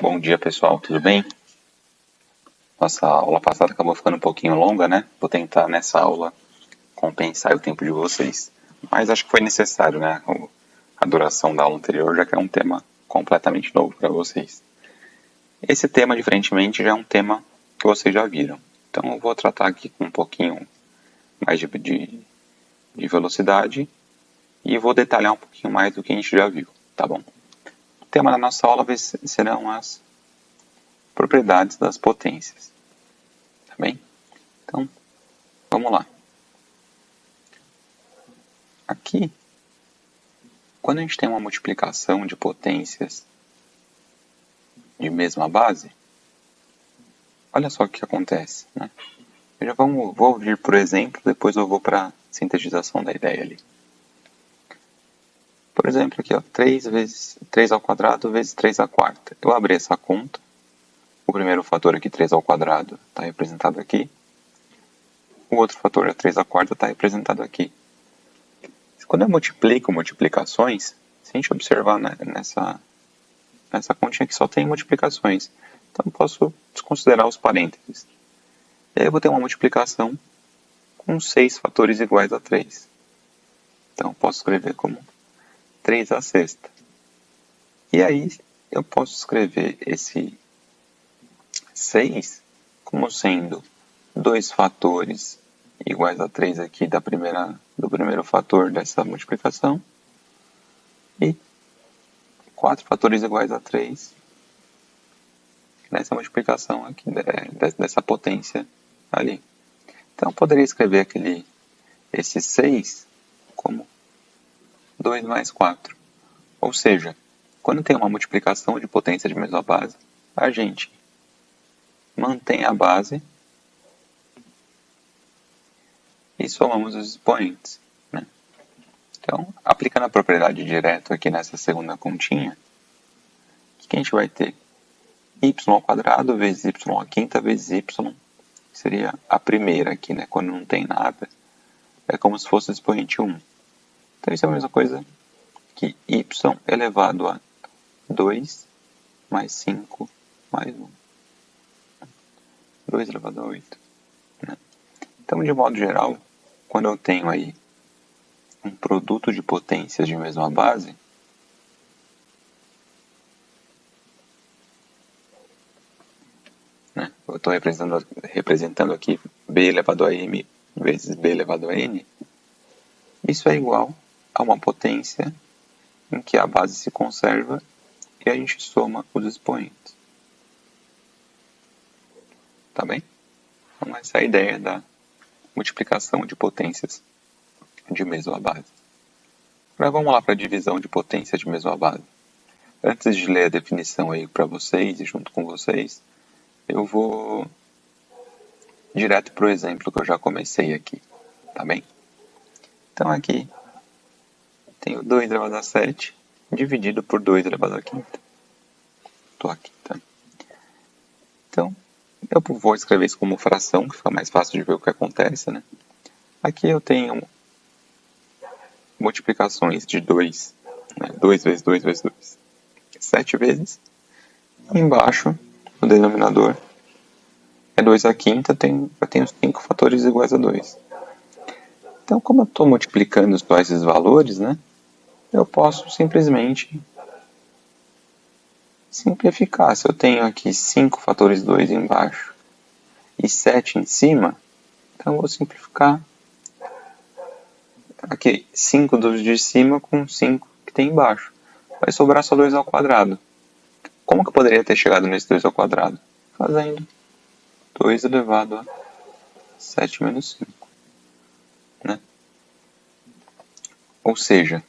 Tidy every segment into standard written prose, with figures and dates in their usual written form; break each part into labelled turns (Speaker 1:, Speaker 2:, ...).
Speaker 1: Bom dia, pessoal, tudo bem? Nossa aula passada acabou ficando um pouquinho longa, né? Vou tentar nessa aula compensar o tempo de vocês. Mas acho que foi necessário, né? A duração da aula anterior, já que é um tema completamente novo para vocês. Esse tema, diferentemente, já é um tema que vocês já viram. Então eu vou tratar aqui com um pouquinho mais de velocidade e vou detalhar um pouquinho mais do que a gente já viu, tá bom? O tema da nossa aula serão as propriedades das potências, tá bem? Então, vamos lá. Aqui, quando a gente tem uma multiplicação de potências de mesma base, olha só o que acontece, né? Vou vir por exemplo, depois eu vou para a sintetização da ideia ali. Por exemplo, aqui, ó, 3 ao quadrado vezes 3 à quarta. Eu abri essa conta. O primeiro fator aqui, 3 ao quadrado, está representado aqui. O outro fator, 3 à quarta, está representado aqui. Quando eu multiplico multiplicações, se a gente observar nessa continha aqui só tem multiplicações. Então eu posso desconsiderar os parênteses. E aí eu vou ter uma multiplicação com 6 fatores iguais a 3. Então eu posso escrever como 3 à sexta. E aí eu posso escrever esse 6 como sendo 2 fatores iguais a 3 aqui do primeiro fator dessa multiplicação e 4 fatores iguais a 3 nessa multiplicação aqui, dessa potência ali. Então eu poderia escrever esse 6 como 2 mais 4. Ou seja, quando tem uma multiplicação de potência de mesma base, a gente mantém a base e somamos os expoentes, né? Então, aplicando a propriedade direto aqui nessa segunda continha, o que a gente vai ter? Y ao quadrado vezes y à quinta vezes y, seria a primeira aqui, né? Quando não tem nada, é como se fosse o expoente 1. Então, isso é a mesma coisa que y elevado a 2 mais 5 mais 1. 2 elevado a 8. Né? Então, de modo geral, quando eu tenho aí um produto de potências de mesma base, né? Eu estou representando aqui b elevado a m vezes b elevado a n, isso é igual a uma potência em que a base se conserva e a gente soma os expoentes. Tá bem? Então essa é a ideia da multiplicação de potências de mesma base. Agora vamos lá para a divisão de potência de mesma base. Antes de ler a definição aí para vocês e junto com vocês, eu vou direto para o exemplo que eu já comecei aqui, tá bem? Então aqui tenho 2 elevado a 7 dividido por 2 elevado a quinta. Estou aqui, tá? Então, eu vou escrever isso como fração, que fica mais fácil de ver o que acontece, né? Aqui eu tenho multiplicações de 2, né? 2 vezes 2 vezes 2. 7 vezes. Embaixo, no denominador, é 2 à quinta, eu tenho 5 fatores iguais a 2. Então, como eu estou multiplicando só esses valores, né? Eu posso simplesmente simplificar. Se eu tenho aqui 5 fatores 2 embaixo e 7 em cima, então eu vou simplificar aqui 5 dos de cima com 5 que tem embaixo. Vai sobrar só 2 ao quadrado. Como que eu poderia ter chegado nesse 2 ao quadrado? Fazendo 2 elevado a 7 menos 5. Né? Ou seja,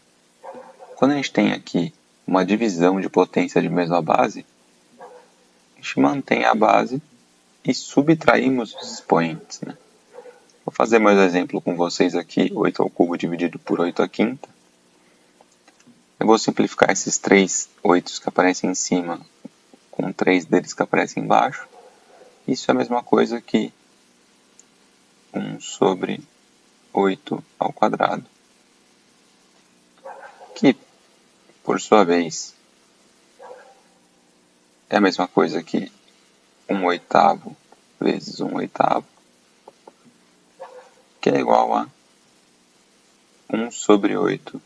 Speaker 1: quando a gente tem aqui uma divisão de potência de mesma base, a gente mantém a base e subtraímos os expoentes. Né? Vou fazer mais um exemplo com vocês aqui, 8 ao cubo dividido por 8 à quinta. Eu vou simplificar esses 3 8 que aparecem em cima com 3 deles que aparecem embaixo. Isso é a mesma coisa que 1 sobre 8 ao quadrado, que, por sua vez, é a mesma coisa que 1/8 vezes 1/8, que é igual a 1/8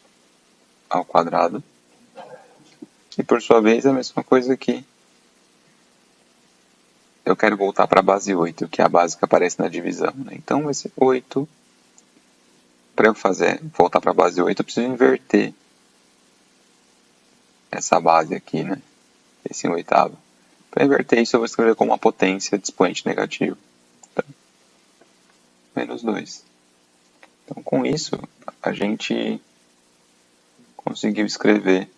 Speaker 1: ao quadrado. E por sua vez é a mesma coisa que eu quero voltar para a base 8, que é a base que aparece na divisão, né? Então vai ser 8. Para eu voltar para a base 8, eu preciso inverter essa base aqui, né? Esse 1/8. Para inverter isso, eu vou escrever como uma potência de expoente negativo. Então, menos 2. Então, com isso, a gente conseguiu escrever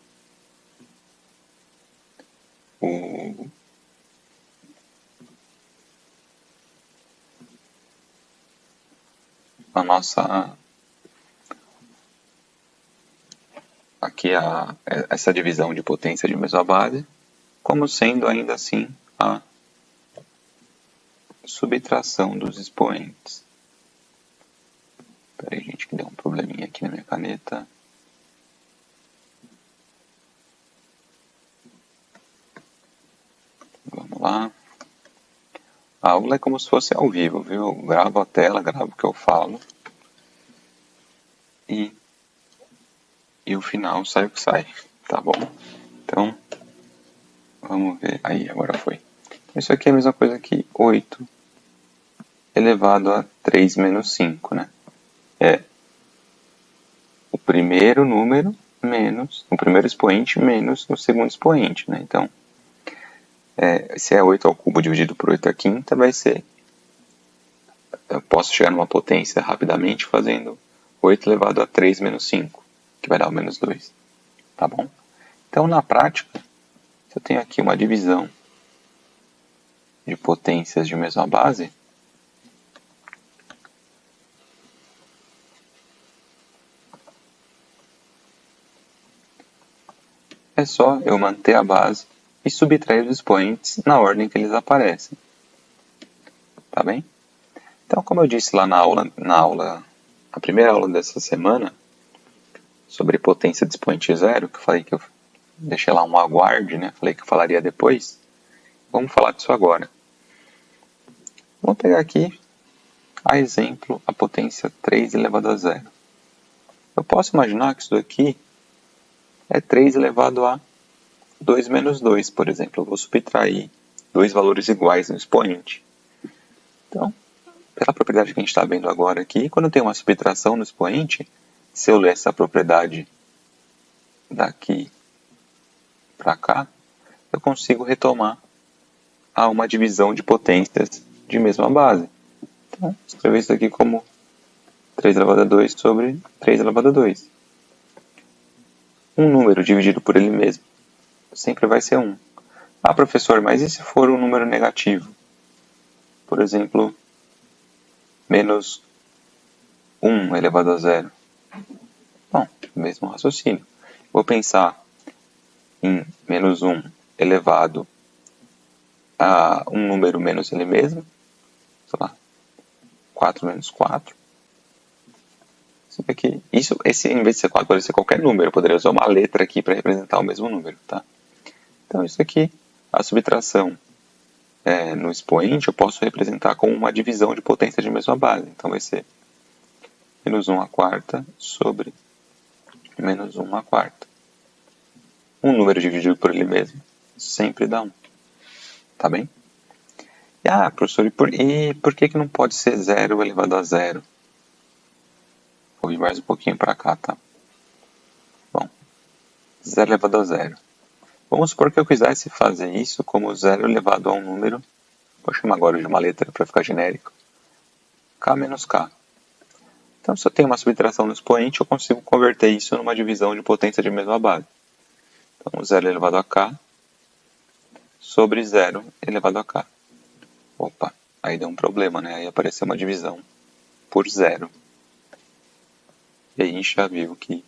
Speaker 1: a nossa... Aqui essa divisão de potência de mesma base, como sendo ainda assim a subtração dos expoentes. Espera aí, gente, que deu um probleminha aqui na minha caneta. Vamos lá. A aula é como se fosse ao vivo, viu? Eu gravo a tela, gravo o que eu falo. E o final sai o que sai, tá bom? Então, vamos ver. Aí, agora foi. Isso aqui é a mesma coisa que 8 elevado a 3 menos 5, né? É o primeiro número menos, o primeiro expoente menos o segundo expoente, né? Então, se é 8 ao cubo dividido por 8 à quinta, vai ser... Eu posso chegar numa potência rapidamente fazendo 8 elevado a 3 menos 5, que vai dar o menos 2, tá bom? Então, na prática, se eu tenho aqui uma divisão de potências de mesma base, é só eu manter a base e subtrair os expoentes na ordem que eles aparecem. Tá bem? Então, como eu disse lá na primeira aula dessa semana, sobre potência de expoente zero, que eu falei que eu deixei lá um aguarde, né? Falei que eu falaria depois. Vamos falar disso agora. Vamos pegar aqui, a exemplo, a potência 3 elevado a zero. Eu posso imaginar que isso daqui é 3 elevado a 2 menos 2, por exemplo. Eu vou subtrair dois valores iguais no expoente. Então, pela propriedade que a gente está vendo agora aqui, quando tem uma subtração no expoente, se eu ler essa propriedade daqui para cá, eu consigo retomar a uma divisão de potências de mesma base. Então, escrever isso aqui como 3 elevado a 2 sobre 3 elevado a 2. Um número dividido por ele mesmo sempre vai ser 1. Ah, professor, mas e se for um número negativo? Por exemplo, menos 1 elevado a 0. Bom, mesmo raciocínio. Vou pensar em menos 1 elevado a um número menos ele mesmo. Sei lá, 4 menos 4. Esse, em vez de ser 4, pode ser qualquer número. Eu poderia usar uma letra aqui para representar o mesmo número, tá? Então, isso aqui, a subtração no expoente, eu posso representar como uma divisão de potência de mesma base. Então, vai ser menos 1 à quarta sobre menos 1 à quarta. Um número dividido por ele mesmo sempre dá 1. Tá bem? Professor, e por que não pode ser 0 elevado a 0? Vou vir mais um pouquinho para cá, tá? Bom, 0 elevado a 0. Vamos supor que eu quisesse fazer isso como 0 elevado a um número, vou chamar agora de uma letra para ficar genérico, k menos k. Então, se eu tenho uma subtração no expoente, eu consigo converter isso numa divisão de potência de mesma base. Então, 0 elevado a k sobre 0 elevado a k. Opa, aí deu um problema, né? Aí apareceu uma divisão por 0. E aí a gente já viu que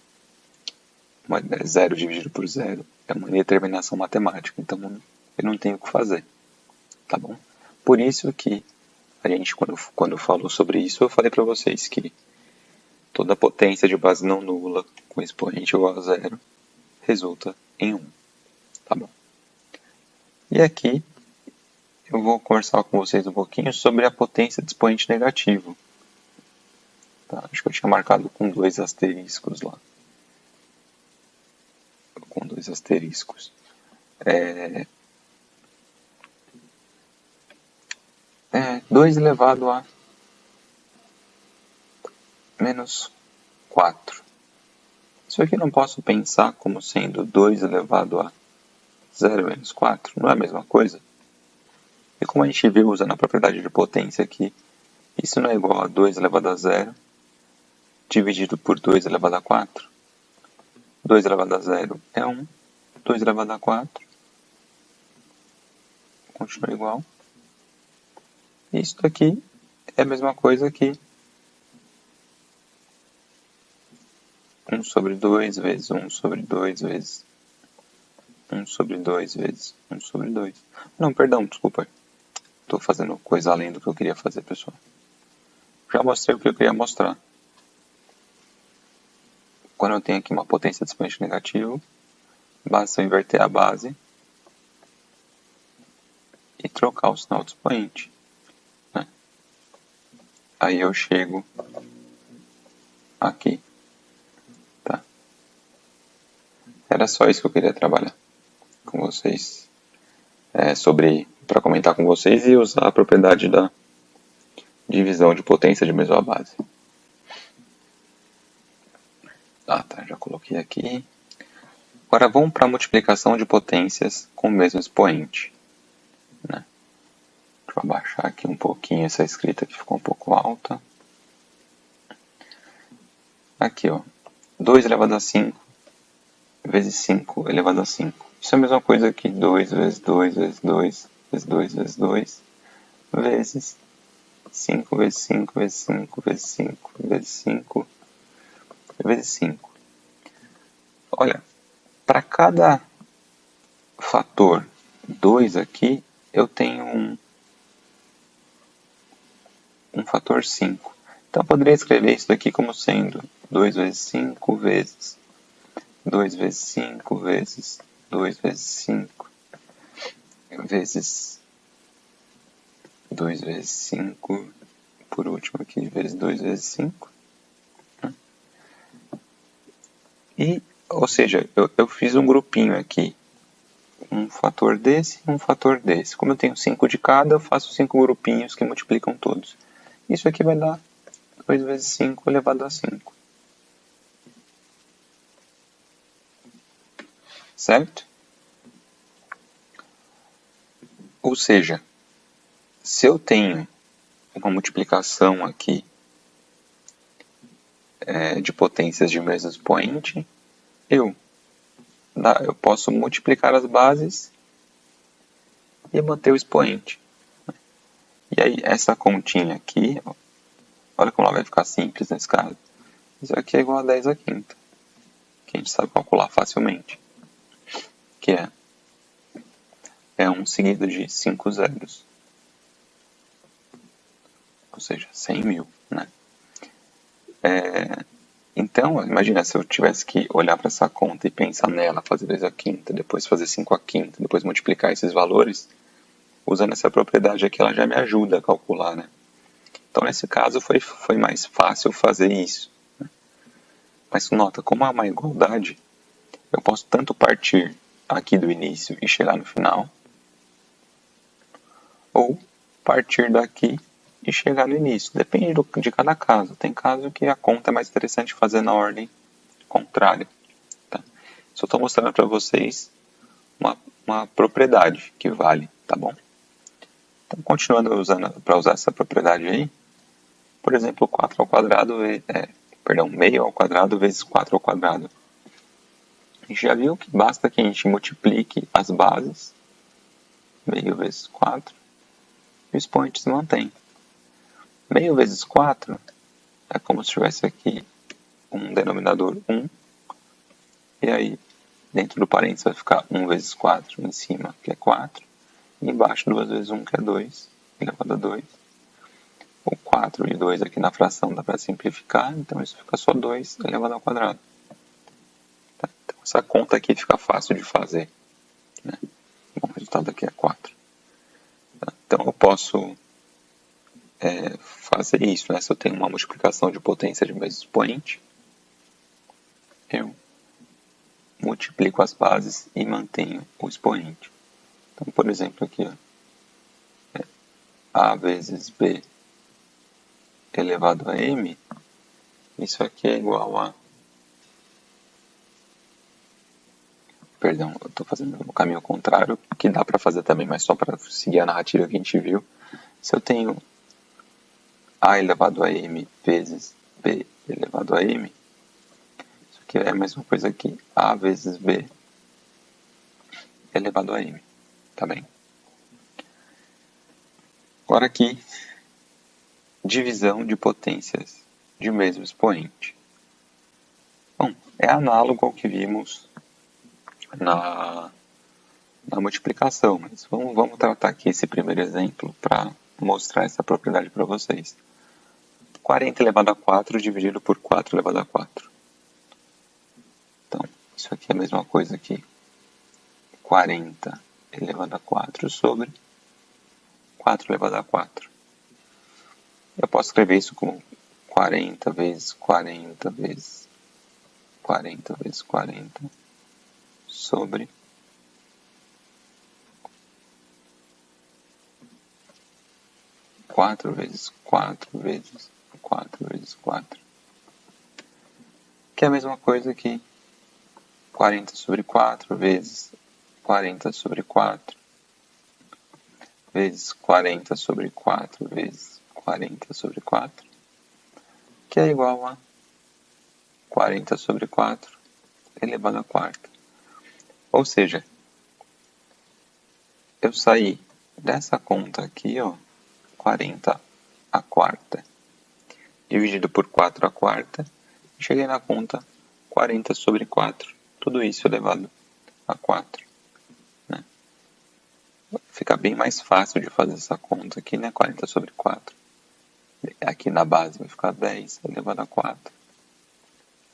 Speaker 1: 0 dividido por 0 é uma determinação matemática, então eu não tenho o que fazer, tá bom? Por isso que a gente, quando falou sobre isso, eu falei para vocês que toda potência de base não nula com expoente igual a 0 resulta em 1, tá bom? E aqui eu vou conversar com vocês um pouquinho sobre a potência de expoente negativo. Tá? Acho que eu tinha marcado com 2 asteriscos lá. Com 2 asteriscos. 2 elevado a menos 4. Isso aqui eu não posso pensar como sendo 2 elevado a 0 menos 4. Não é a mesma coisa? E como a gente viu usando a propriedade de potência aqui, isso não é igual a 2 elevado a 0 dividido por 2 elevado a 4. 2 elevado a 0 é 1. 2 elevado a 4 continua igual. Isso daqui é a mesma coisa que 1 sobre 2 vezes 1 sobre 2 vezes 1 sobre 2 vezes 1 sobre 2. Não, perdão, desculpa. Estou fazendo coisa além do que eu queria fazer, pessoal. Já mostrei o que eu queria mostrar. Quando eu tenho aqui uma potência de expoente negativo, basta eu inverter a base e trocar o sinal de expoente. Né? Aí eu chego aqui. Tá? Era só isso que eu queria trabalhar com vocês. Para comentar com vocês e usar a propriedade da divisão de potência de mesma base. Tá, já coloquei aqui. Agora vamos para a multiplicação de potências com o mesmo expoente. Né? Deixa eu abaixar aqui um pouquinho essa escrita que ficou um pouco alta. Aqui, ó, 2 elevado a 5 vezes 5 elevado a 5. Isso é a mesma coisa que 2 vezes 2 vezes 2 vezes 2 vezes 2 vezes 5 vezes 5 vezes 5 vezes 5 vezes 5 vezes 5. Olha, para cada fator 2 aqui, eu tenho um fator 5. Então, eu poderia escrever isso daqui como sendo 2 vezes 5 vezes 2 vezes 5 vezes 2 vezes 5 vezes 2 vezes 5, por último aqui, vezes 2 vezes 5. E, ou seja, eu fiz um grupinho aqui, um fator desse e um fator desse. Como eu tenho 5 de cada, eu faço 5 grupinhos que multiplicam todos. Isso aqui vai dar 2 vezes 5 elevado a 5. Certo? Ou seja, se eu tenho uma multiplicação aqui de potências de mesmo expoente, eu posso multiplicar as bases e manter o expoente. E aí, essa continha aqui, ó, olha como ela vai ficar simples nesse caso. Isso aqui é igual a 10 à quinta, que a gente sabe calcular facilmente. Que é 1 seguido de 5 zeros. Ou seja, 100 mil, né? Então, imagina se eu tivesse que olhar para essa conta e pensar nela, fazer 10 à quinta, depois fazer 5 à quinta, depois multiplicar esses valores, usando essa propriedade aqui, ela já me ajuda a calcular, né? Então, nesse caso, foi mais fácil fazer isso. Né? Mas nota, como há uma igualdade, eu posso tanto partir aqui do início e chegar no final, ou partir daqui e chegar no início. Depende de cada caso. Tem caso que a conta é mais interessante fazer na ordem contrária. Tá? Só estou mostrando para vocês uma propriedade que vale, tá bom? Então, continuando para usar essa propriedade aí, por exemplo, 4 ao quadrado, meio ao quadrado vezes 4 ao quadrado. A gente já viu que basta que a gente multiplique as bases, meio vezes 4, e o expoente se mantém. Meio vezes 4 é como se tivesse aqui um denominador 1, e aí dentro do parênteses vai ficar 1 vezes 4 em cima, que é 4, e embaixo 2 vezes 1, que é 2, elevado a 2. O 4 e 2 aqui na fração dá para simplificar, então isso fica só 2 elevado ao quadrado. Tá? Então essa conta aqui fica fácil de fazer. Né? Bom, o resultado aqui é 4. Então eu posso fazer isso, né? Se eu tenho uma multiplicação de potência de mesmo expoente, eu multiplico as bases e mantenho o expoente. Então, por exemplo, aqui, ó, A vezes B elevado a M, isso aqui é igual a... Perdão, eu estou fazendo o caminho contrário, que dá para fazer também, mas só para seguir a narrativa que a gente viu. Se eu tenho A elevado a M vezes B elevado a M, isso aqui é a mesma coisa aqui, A vezes B elevado a M, tá bem? Agora aqui, divisão de potências de mesmo expoente. Bom, é análogo ao que vimos na multiplicação, mas vamos tratar aqui esse primeiro exemplo para mostrar essa propriedade para vocês. 40 elevado a 4 dividido por 4 elevado a 4. Então, isso aqui é a mesma coisa que 40 elevado a 4 sobre 4 elevado a 4. Eu posso escrever isso como 40 vezes 40 vezes 40 vezes 40 sobre 4 vezes 4 vezes 4 vezes 4. Que é a mesma coisa que 40 sobre 4 vezes 40 sobre 4 vezes 40 sobre 4 vezes 40 sobre 4, que é igual a 40 sobre 4 elevado a quarta. Ou seja, eu saí dessa conta aqui, ó, 40 a quarta, dividido por 4 a quarta, e cheguei na conta 40 sobre 4, tudo isso elevado a 4. Né? Fica bem mais fácil de fazer essa conta aqui, né? 40 sobre 4. Aqui na base vai ficar 10 elevado a 4.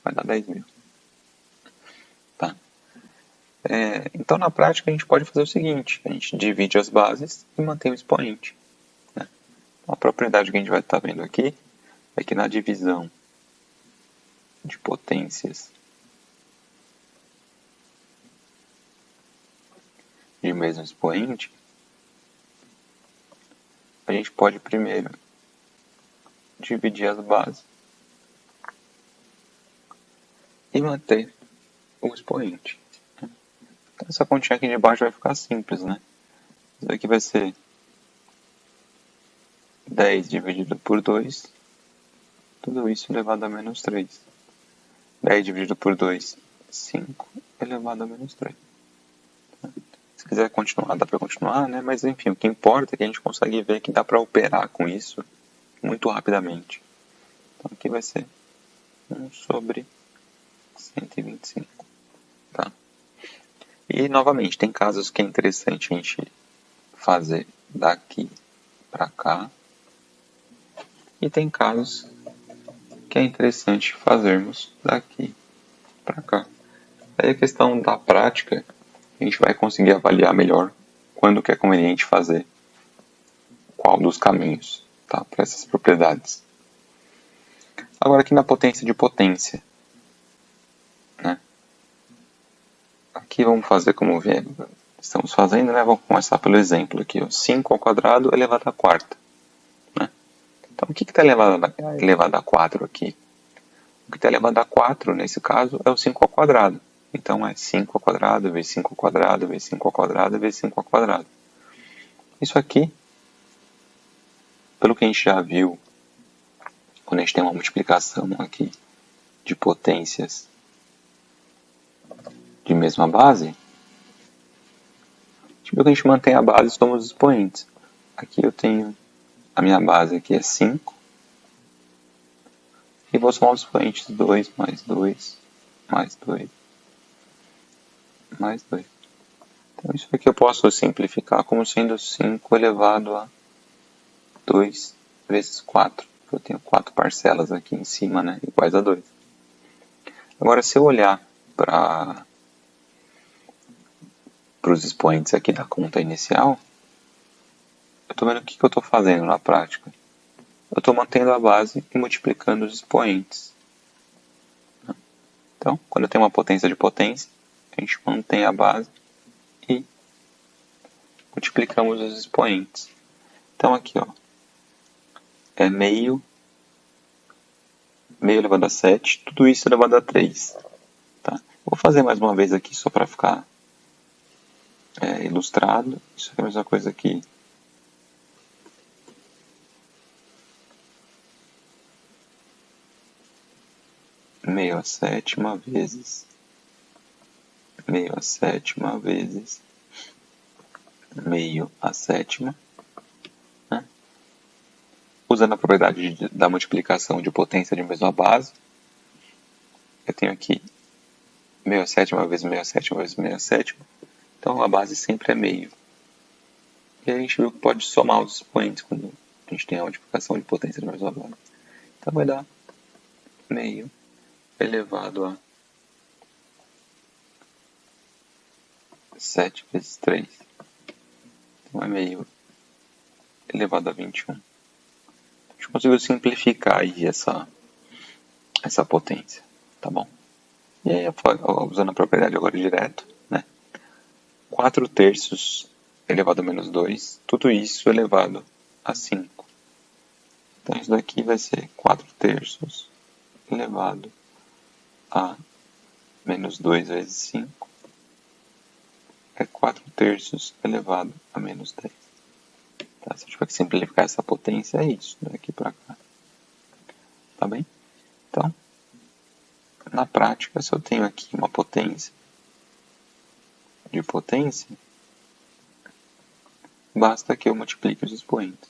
Speaker 1: Vai dar 10.000. Tá? Então, na prática, a gente pode fazer o seguinte. A gente divide as bases e mantém o expoente. Né? A propriedade que a gente vai estar vendo aqui é que na divisão de potências de mesmo expoente, a gente pode primeiro dividir as bases e manter o expoente. Então, essa continha aqui de baixo vai ficar simples, né? Isso aqui vai ser 10 dividido por 2, tudo isso elevado a menos 3. 10 dividido por 2, 5 elevado a menos 3. Se quiser continuar, dá para continuar, né? Mas enfim, o que importa é que a gente consegue ver que dá para operar com isso muito rapidamente. Então aqui vai ser 1 sobre 125. Tá? E novamente, tem casos que é interessante a gente fazer daqui para cá. E tem casos que é interessante fazermos daqui para cá. Aí a questão da prática, a gente vai conseguir avaliar melhor quando que é conveniente fazer qual dos caminhos, tá? Para essas propriedades. Agora aqui na potência de potência, né? Aqui vamos fazer como estamos fazendo, né? Vamos começar pelo exemplo aqui, ó. 5 ao quadrado elevado à quarta. Né? Então o que está elevado a 4 aqui? O que está elevado a 4 nesse caso é o 5 ao quadrado. Então é 5 ao quadrado vezes 5 ao quadrado vezes 5 ao quadrado vezes 5 ao quadrado. Isso aqui, pelo que a gente já viu, quando a gente tem uma multiplicação aqui de potências de mesma base, tipo que a gente mantém a base, somos os expoentes. Aqui eu tenho, a minha base aqui é 5, e vou somar os expoentes 2 mais 2 mais 2 mais 2. Então isso aqui eu posso simplificar como sendo 5 elevado a 2 vezes 4. Eu tenho 4 parcelas aqui em cima, né, iguais a 2. Agora, se eu olhar para para os expoentes aqui da conta inicial, eu estou vendo o que eu estou fazendo na prática. Eu estou mantendo a base e multiplicando os expoentes. Então, quando eu tenho uma potência de potência, a gente mantém a base e multiplicamos os expoentes. Então aqui, ó, é meio elevado a 7, tudo isso elevado a 3. Tá? Vou fazer mais uma vez aqui só para ficar ilustrado. Isso aqui é a mesma coisa aqui. Meio a sétima vezes meio a sétima vezes meio a sétima, né? Usando a propriedade da multiplicação de potência de mesma base, eu tenho aqui meio a sétima vezes meio a sétima vezes meio a sétima, então a base sempre é meio. E a gente viu que pode somar os expoentes quando a gente tem a multiplicação de potência de mesma base. Então vai dar meio elevado a 7 vezes 3. Então é meio elevado a 21. A gente conseguiu simplificar aí essa potência, tá bom? E aí, usando a propriedade agora direto, né? 4 terços elevado a menos 2, tudo isso elevado a 5. Então isso daqui vai ser 4 terços elevado a menos 2 vezes 5. É 4 terços elevado a menos 10. Tá? Se a gente for simplificar essa potência, é isso, daqui para cá. Tá bem? Então, na prática, se eu tenho aqui uma potência de potência, basta que eu multiplique os expoentes.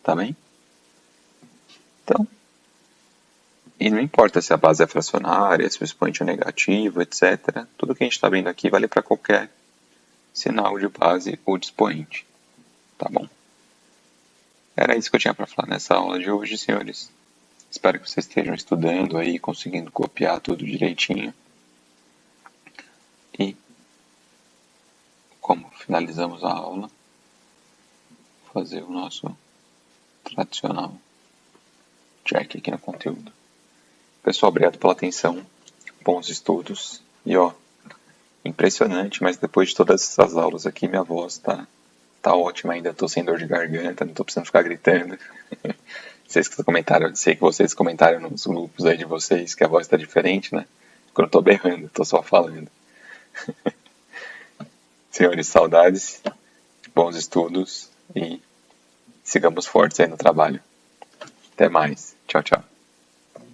Speaker 1: Tá bem? Então, e não importa se a base é fracionária, se o expoente é negativo, etc. Tudo que a gente está vendo aqui vale para qualquer sinal de base ou de expoente. Tá bom? Era isso que eu tinha para falar nessa aula de hoje, senhores. Espero que vocês estejam estudando aí, conseguindo copiar tudo direitinho. E, como finalizamos a aula, vou fazer o nosso tradicional check aqui no conteúdo. Pessoal, obrigado pela atenção, bons estudos. E ó, impressionante, mas depois de todas essas aulas aqui, minha voz tá ótima ainda, tô sem dor de garganta, não tô precisando ficar gritando. Sei que vocês comentaram nos grupos aí de vocês que a voz tá diferente, né? Quando eu tô berrando, tô só falando. Senhores, saudades, bons estudos e sigamos fortes aí no trabalho. Até mais. Tchau, tchau.